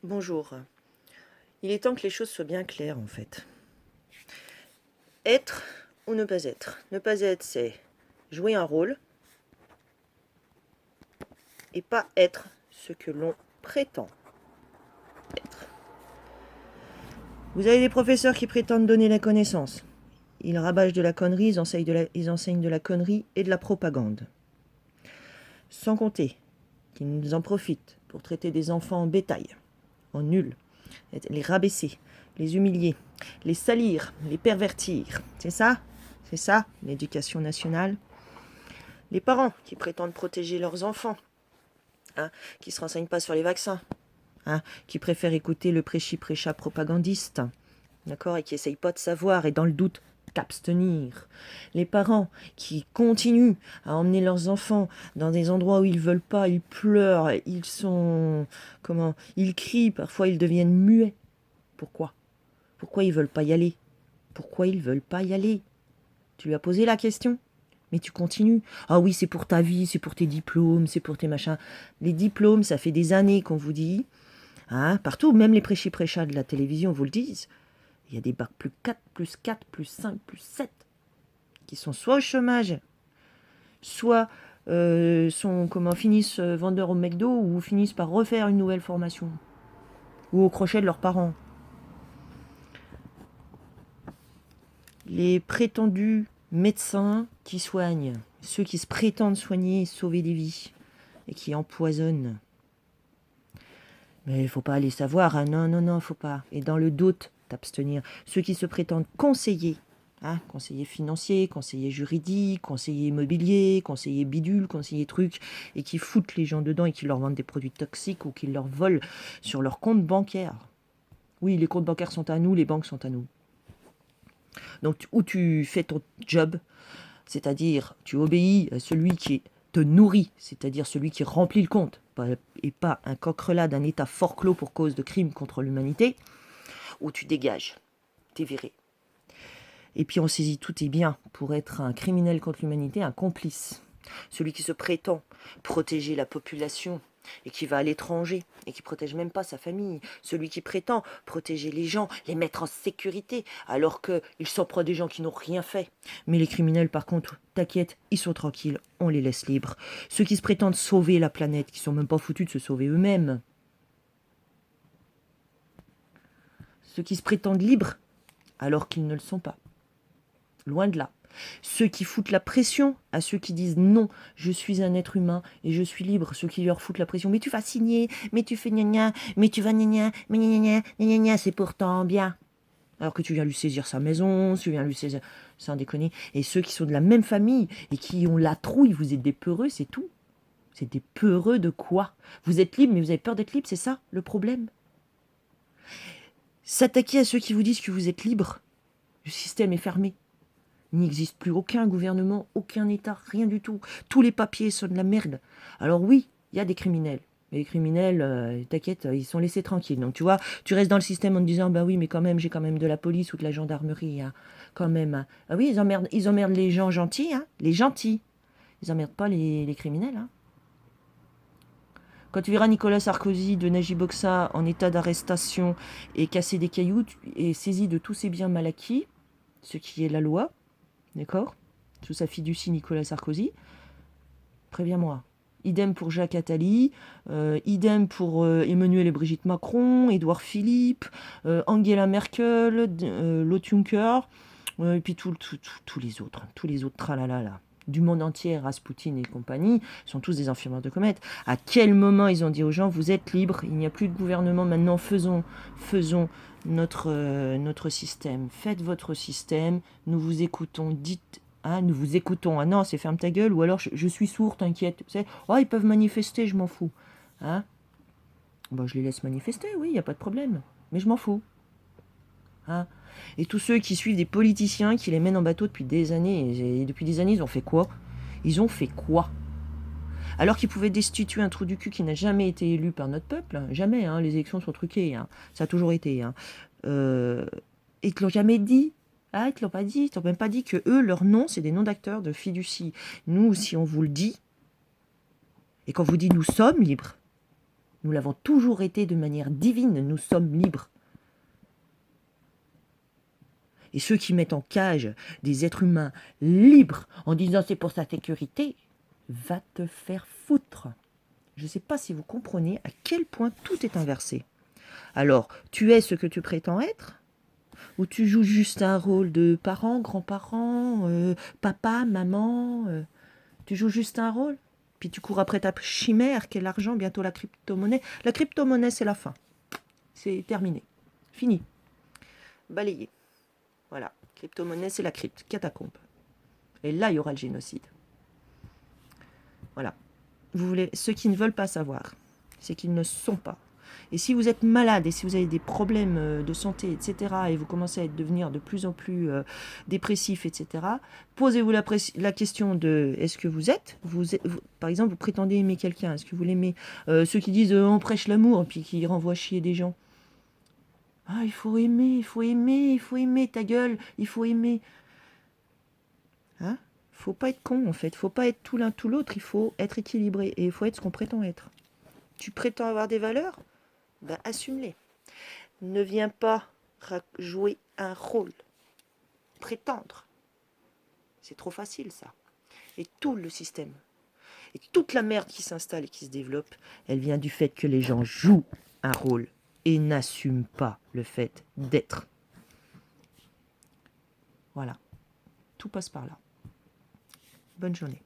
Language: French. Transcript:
Bonjour. Il est temps que les choses soient bien claires en fait. Être ou ne pas être. Ne pas être, c'est jouer un rôle et pas être ce que l'on prétend être. Vous avez des professeurs qui prétendent donner la connaissance. Ils rabâchent de la connerie, ils enseignent de la connerie et de la propagande. Sans compter qu'ils nous en profitent pour traiter des enfants en bétail, en nuls, les rabaisser, les humilier, les salir, les pervertir. C'est ça, l'éducation nationale. Les parents qui prétendent protéger leurs enfants, qui ne se renseignent pas sur les vaccins, qui préfèrent écouter le prêchi-prêcha propagandiste, d'accord, et qui n'essayent pas de savoir et dans le doute d'abstenir. Les parents qui continuent à emmener leurs enfants dans des endroits où ils ne veulent pas, ils pleurent, ils crient, parfois ils deviennent muets. Pourquoi ils ne veulent pas y aller? Pourquoi ils ne veulent pas y aller? Tu lui as posé la question? Mais tu continues. Ah oui, c'est pour ta vie, c'est pour tes diplômes, c'est pour tes machins. Les diplômes, ça fait des années qu'on vous dit, partout, même les prêchis-prêchats de la télévision vous le disent. Il y a des bacs plus 4, plus 4, plus 5, plus 7 qui sont soit au chômage, soit finissent vendeurs au McDo ou finissent par refaire une nouvelle formation. Ou au crochet de leurs parents. Les prétendus médecins qui soignent, ceux qui se prétendent soigner et sauver des vies, et qui empoisonnent. Mais il ne faut pas aller savoir, non, faut pas. Et dans le doute, t'abstenir. Ceux qui se prétendent conseillers, conseiller financier, conseiller juridique, conseiller immobilier, conseiller bidule, conseiller truc, et qui foutent les gens dedans et qui leur vendent des produits toxiques ou qui leur volent sur leur compte bancaire. Oui, les comptes bancaires sont à nous, les banques sont à nous. Donc, où tu fais ton job, c'est-à-dire tu obéis à celui qui te nourrit, c'est-à-dire celui qui remplit le compte, et pas un coq-relat d'un État forclos pour cause de crimes contre l'humanité, où tu dégages, t'es viré. Et puis on saisit tous tes biens pour être un criminel contre l'humanité, un complice. Celui qui se prétend protéger la population et qui va à l'étranger et qui protège même pas sa famille. Celui qui prétend protéger les gens, les mettre en sécurité, alors qu'ils s'en prennent des gens qui n'ont rien fait. Mais les criminels, par contre, t'inquiète, ils sont tranquilles, on les laisse libres. Ceux qui se prétendent sauver la planète, qui sont même pas foutus de se sauver eux-mêmes. Ceux qui se prétendent libres, alors qu'ils ne le sont pas. Loin de là. Ceux qui foutent la pression à ceux qui disent non, je suis un être humain et je suis libre. Ceux qui leur foutent la pression, mais tu vas signer, mais tu fais gna gna, mais tu vas gna gna, mais gna gna gna gna, c'est pourtant bien. Alors que tu viens lui saisir sa maison, tu viens lui saisir, sans déconner. Et ceux qui sont de la même famille et qui ont la trouille, vous êtes des peureux, c'est tout. C'est des peureux de quoi? Vous êtes libre, mais vous avez peur d'être libre, c'est ça le problème? S'attaquer à ceux qui vous disent que vous êtes libre, le système est fermé. Il n'existe plus aucun gouvernement, aucun État, rien du tout. Tous les papiers sont de la merde. Alors oui, il y a des criminels. Mais les criminels, t'inquiète, ils sont laissés tranquilles. Donc tu vois, tu restes dans le système en te disant, bah oui, mais quand même, j'ai quand même de la police ou de la gendarmerie, quand même. Ah oui, ils emmerdent les gens gentils, les gentils. Ils emmerdent pas les criminels. Quand tu verras Nicolas Sarkozy de Najib Oxa en état d'arrestation et casser des cailloux et saisi de tous ses biens mal acquis, ce qui est la loi, d'accord, sous sa fiducie Nicolas Sarkozy, préviens-moi. Idem pour Jacques Attali, idem pour Emmanuel et Brigitte Macron, Édouard Philippe, Angela Merkel, Lotte Juncker, et puis tous les autres tralala là. Du monde entier, Rasputin et compagnie, sont tous des infirmières de comète. À quel moment ils ont dit aux gens, vous êtes libres, il n'y a plus de gouvernement, maintenant faisons notre système. Faites votre système, nous vous écoutons, dites, nous vous écoutons. Ah non, c'est ferme ta gueule, ou alors je suis sourd, t'inquiète. Tu sais, oh, ils peuvent manifester, je m'en fous. Bon, je les laisse manifester, oui, il n'y a pas de problème. Mais je m'en fous. Et tous ceux qui suivent des politiciens qui les mènent en bateau depuis des années, et depuis des années, ils ont fait quoi? Alors qu'ils pouvaient destituer un trou du cul qui n'a jamais été élu par notre peuple, jamais, les élections sont truquées, ça a toujours été, et ils te l'ont jamais dit. Ils te l'ont pas dit, ils t'ont même pas dit que eux, leur nom, c'est des noms d'acteurs de fiducie. Nous, si on vous le dit, et qu'on vous dit nous sommes libres, Nous l'avons toujours été de manière divine, nous sommes libres. Et ceux qui mettent en cage des êtres humains libres en disant c'est pour sa sécurité, va te faire foutre. Je ne sais pas si vous comprenez à quel point tout est inversé. Alors, tu es ce que tu prétends être, ou tu joues juste un rôle de parent, grand-parent, papa, maman, tu joues juste un rôle, puis tu cours après ta chimère qui est l'argent, bientôt la crypto-monnaie. La crypto-monnaie, c'est la fin. C'est terminé. Fini. Balayé. Voilà. Crypto-monnaie, c'est la crypte, catacombe. Et là, il y aura le génocide. Voilà. Vous voulez, ceux qui ne veulent pas savoir, c'est qu'ils ne sont pas. Et si vous êtes malade et si vous avez des problèmes de santé, etc., et vous commencez à devenir de plus en plus dépressif, etc., posez-vous la question de est-ce que vous êtes, par exemple, vous prétendez aimer quelqu'un, est-ce que vous l'aimez? Ceux qui disent on prêche l'amour, puis qui renvoient chier des gens. Ah, il faut aimer, il faut aimer, il faut aimer, ta gueule, il faut aimer. Hein? Faut pas être con, en fait. Faut pas être tout l'un tout l'autre, il faut être équilibré. Et il faut être ce qu'on prétend être. Tu prétends avoir des valeurs? Ben, assume-les. Ne viens pas jouer un rôle. Prétendre. C'est trop facile, ça. Et tout le système, et toute la merde qui s'installe et qui se développe, elle vient du fait que les gens jouent un rôle et n'assument pas le fait d'être. Voilà. Tout passe par là. Bonne journée.